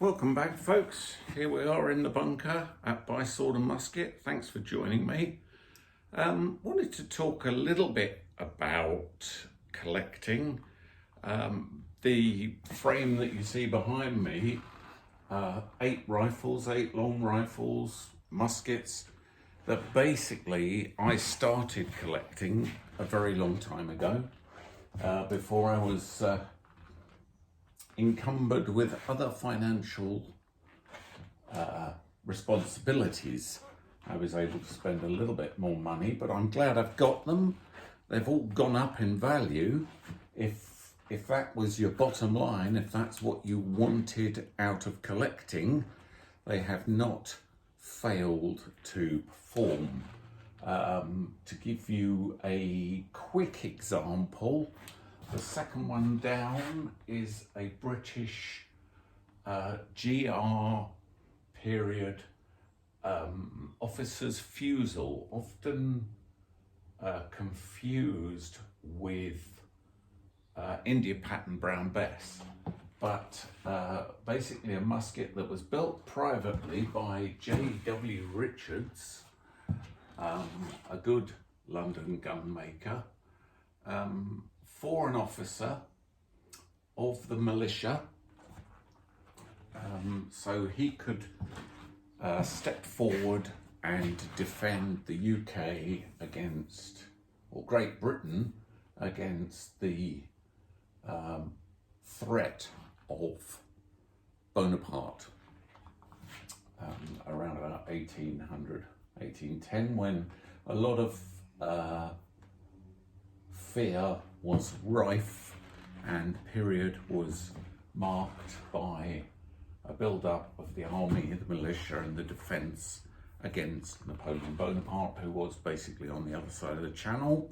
Welcome back, folks. Here we are in the bunker at By Sword and Musket. Thanks for joining me. Wanted to talk a little bit about collecting. The frame that you see behind me, 8 rifles, 8 long rifles, muskets, that basically I started collecting a very long time ago, before I was encumbered with other financial responsibilities. I was able to spend a little bit more money, but I'm glad I've got them. They've all gone up in value. If that was your bottom line, if that's what you wanted out of collecting, they have not failed to perform. To give you a quick example, the second one down is a British GR period officer's fusel, often confused with India pattern Brown Bess, but basically a musket that was built privately by J.W. Richards, a good London gun maker, for an officer of the militia, so he could step forward and defend the UK against, or Great Britain against the threat of Bonaparte, around about 1800, 1810, when a lot of fear was rife and the period was marked by a build-up of the army, the militia and the defence against Napoleon Bonaparte, who was basically on the other side of the Channel.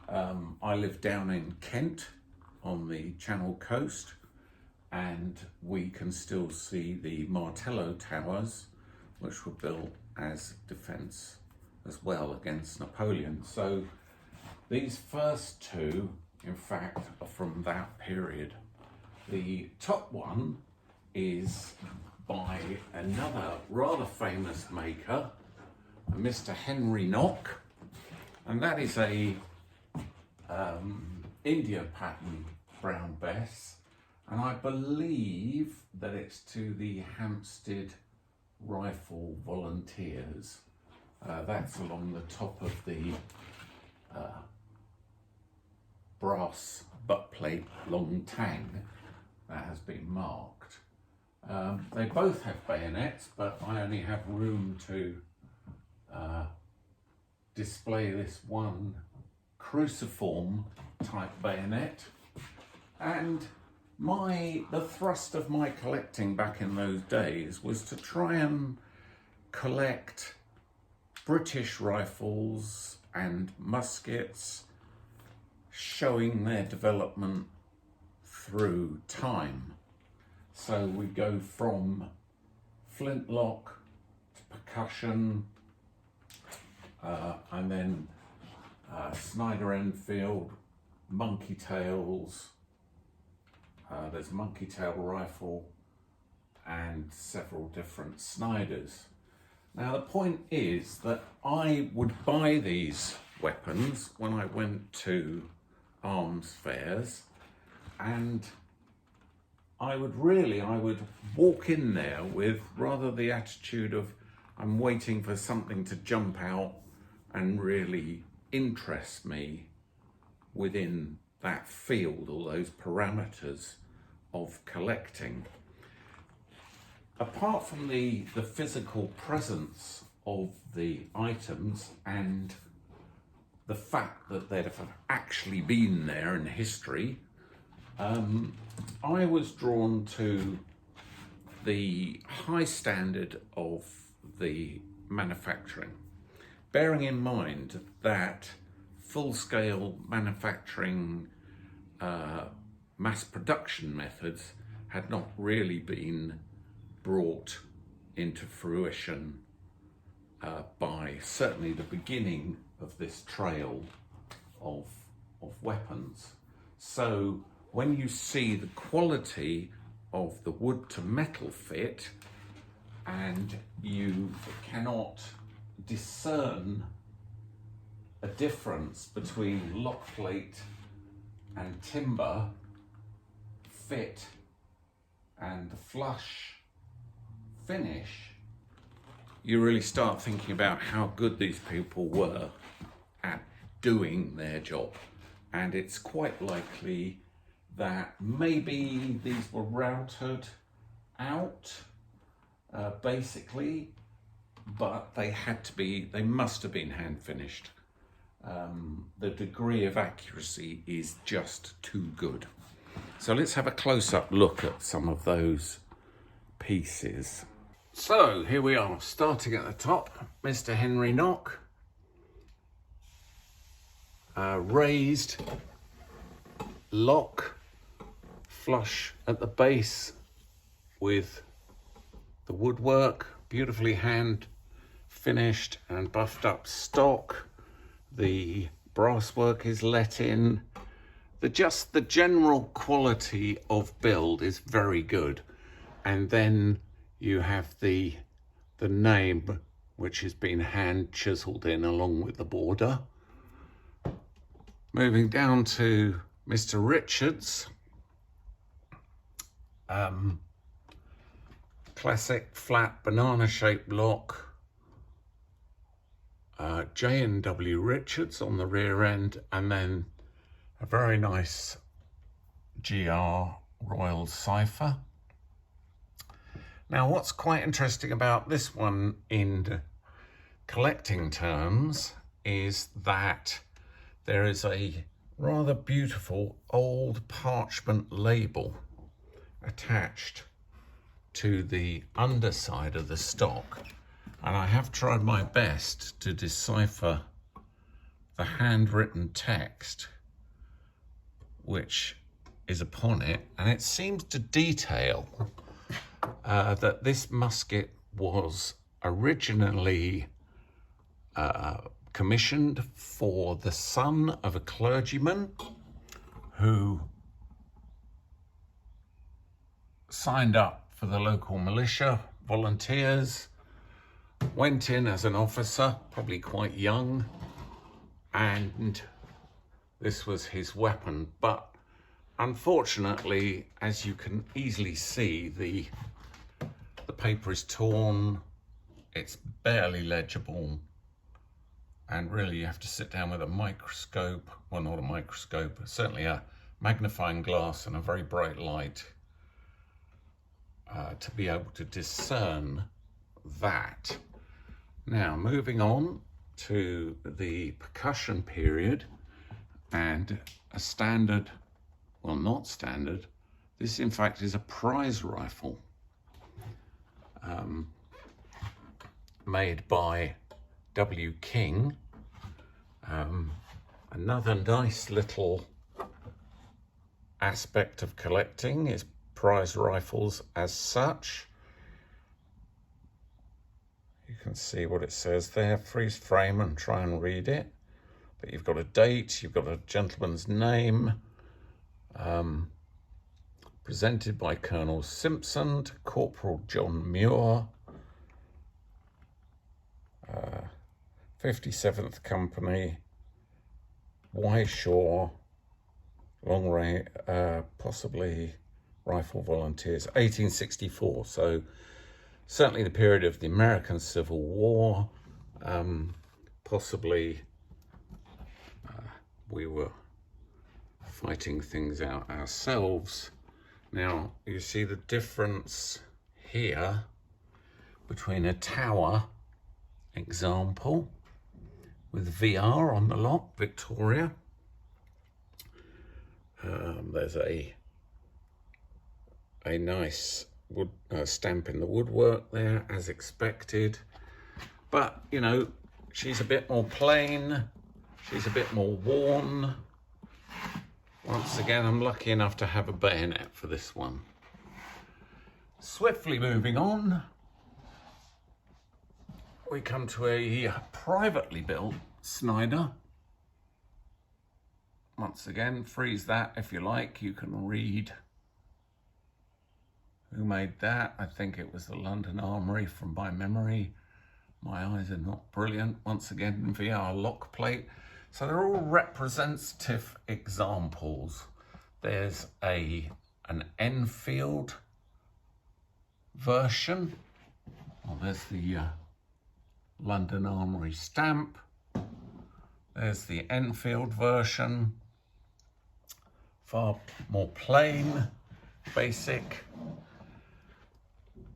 I live down in Kent on the Channel coast, and we can still see the Martello Towers, which were built as defence as well against Napoleon. So these first two, in fact, are from that period. The top one is by another rather famous maker, Mr. Henry Knock, and that is a India pattern Brown Bess, and I believe that it's to the Hampstead Rifle Volunteers. That's along the top of the brass butt plate long tang that has been marked. They both have bayonets, but I only have room to display this one cruciform type bayonet. And the thrust of my collecting back in those days was to try and collect British rifles and muskets, showing their development through time. So we go from flintlock to percussion, and then Snyder Enfield, monkey tails, there's a monkey tail rifle and several different Snyders. Now the point is that I would buy these weapons when I went to arms fairs, and I would walk in there with rather the attitude of I'm waiting for something to jump out and really interest me within that field or those parameters of collecting. Apart from the physical presence of the items and the fact that they'd have actually been there in history, I was drawn to the high standard of the manufacturing, bearing in mind that full-scale manufacturing mass production methods had not really been brought into fruition by certainly the beginning of this trail of weapons. So when you see the quality of the wood to metal fit, and you cannot discern a difference between lock plate and timber fit and the flush finish, you really start thinking about how good these people were at doing their job. And it's quite likely that maybe these were routed out basically, but they must have been hand finished. The degree of accuracy is just too good. So let's have a close-up look at some of those pieces. So here we are, starting at the top, Mr. Henry Knock. Raised lock, flush at the base with the woodwork, beautifully hand finished and buffed up stock. The brasswork is let in. The general quality of build is very good. And then you have the name, which has been hand chiseled in along with the border. Moving down to Mr. Richards. Classic flat banana shaped lock. J&W Richards on the rear end, and then a very nice GR Royal Cipher. Now, what's quite interesting about this one in collecting terms is that there is a rather beautiful old parchment label attached to the underside of the stock. And I have tried my best to decipher the handwritten text which is upon it, and it seems to detail that this musket was originally commissioned for the son of a clergyman who signed up for the local militia volunteers, went in as an officer, probably quite young, and this was his weapon. But unfortunately, as you can easily see, the paper is torn, it's barely legible, and really you have to sit down with a microscope, well, not a microscope, but certainly a magnifying glass and a very bright light to be able to discern that. Now, moving on to the percussion period, and a standard, well, not standard, this in fact is a prize rifle made by W. King. Another nice little aspect of collecting is prize rifles as such. You can see what it says there, freeze frame and try and read it. But you've got a date, you've got a gentleman's name, presented by Colonel Simpson to Corporal John Muir, 57th Company, Wishaw, long range, possibly Rifle Volunteers, 1864. So certainly the period of the American Civil War, possibly we were fighting things out ourselves. Now, you see the difference here between a Tower example with VR on the lock, Victoria. There's a nice wood stamp in the woodwork there, as expected. But, you know, she's a bit more plain. She's a bit more worn. Once again, I'm lucky enough to have a bayonet for this one. Swiftly moving on, we come to a privately built Snyder. Once again, freeze that if you like. You can read Who made that? I think it was the London Armoury from my memory. My eyes are not brilliant. Once again, VR lock plate. So they're all representative examples. There's an Enfield version. Oh, there's the London Armoury stamp. There's the Enfield version. Far more plain, basic.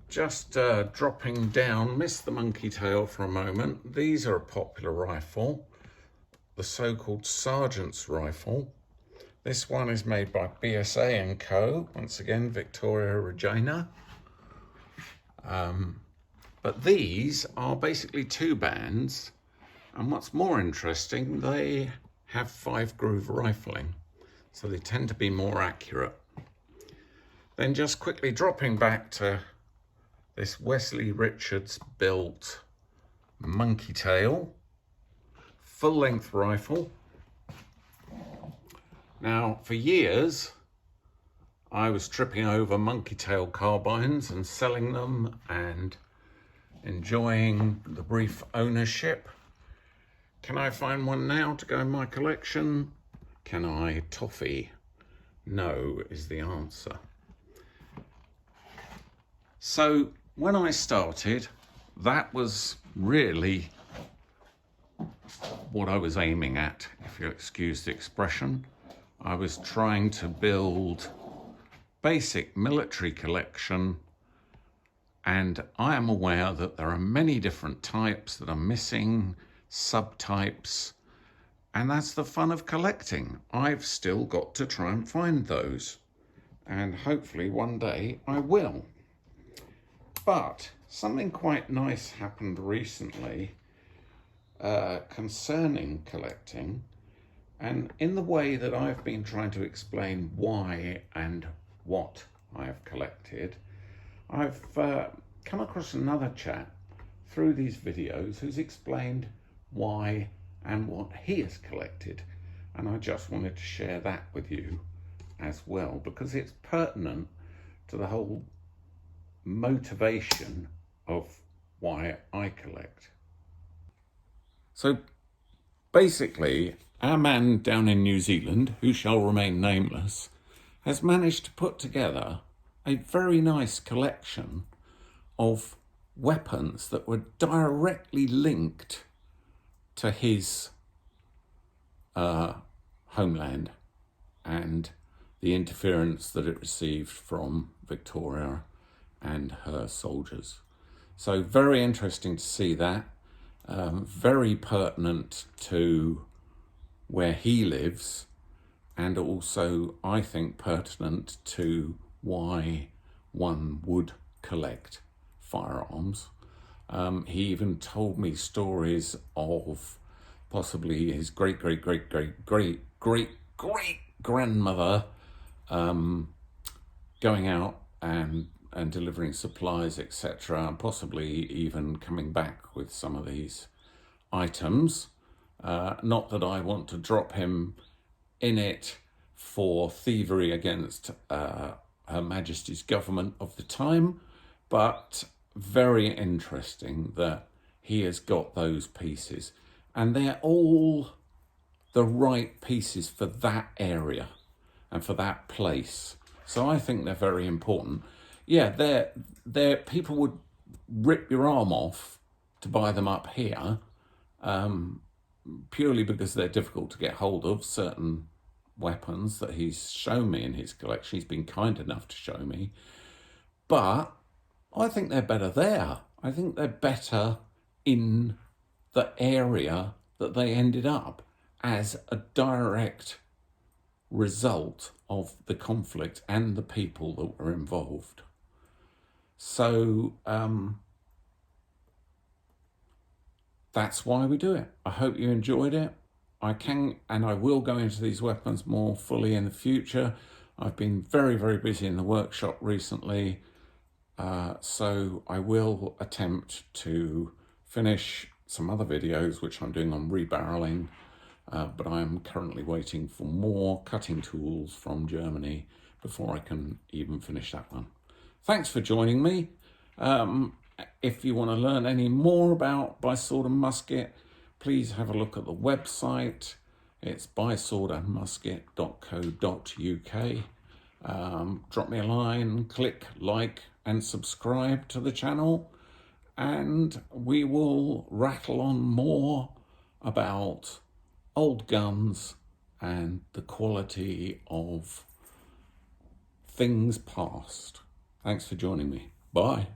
Just dropping down, missed the monkey tail for a moment. These are a popular rifle, the so-called Sergeant's rifle. This one is made by BSA & Co. Once again, Victoria Regina. But these are basically two bands. And what's more interesting, they have 5-groove rifling. So they tend to be more accurate. Then just quickly dropping back to this Wesley Richards built monkey tail, full-length rifle. Now, for years, I was tripping over monkey tail carbines and selling them and enjoying the brief ownership. Can I find one now to go in my collection? Can I toffee? No is the answer. So when I started, that was really what I was aiming at, if you'll excuse the expression. I was trying to build basic military collection, and I am aware that there are many different types that are missing, subtypes, and that's the fun of collecting. I've still got to try and find those, and hopefully one day I will. But something quite nice happened recently concerning collecting, and in the way that I've been trying to explain why and what I have collected, I've come across another chap through these videos who's explained why and what he has collected, and I just wanted to share that with you as well, because it's pertinent to the whole motivation of why I collect. So basically, our man down in New Zealand, who shall remain nameless, has managed to put together a very nice collection of weapons that were directly linked to his homeland and the interference that it received from Victoria and her soldiers. So very interesting to see that, very pertinent to where he lives, and also I think pertinent to why one would collect firearms. He even told me stories of possibly his great grandmother going out and delivering supplies, etc., and possibly even coming back with some of these items. Not that I want to drop him in it for thievery against Her Majesty's government of the time, but very interesting that he has got those pieces, and they're all the right pieces for that area and for that place. So I think they're very important. Yeah, they're people would rip your arm off to buy them up here, purely because they're difficult to get hold of, certain weapons that he's shown me in his collection. He's been kind enough to show me. But I think they're better there. I think they're better in the area that they ended up as a direct result of the conflict and the people that were involved. So that's why we do it. I hope you enjoyed it. I can and I will go into these weapons more fully in the future. I've been very, very busy in the workshop recently, so I will attempt to finish some other videos which I'm doing on rebarreling, but I'm currently waiting for more cutting tools from Germany before I can even finish that one. thanks for joining me. If you want to learn any more about By Sword and Musket, please have a look at the website. It's byswordandmusket.co.uk. Drop me a line, click like and subscribe to the channel, and we will rattle on more about old guns and the quality of things past. Thanks for joining me. Bye.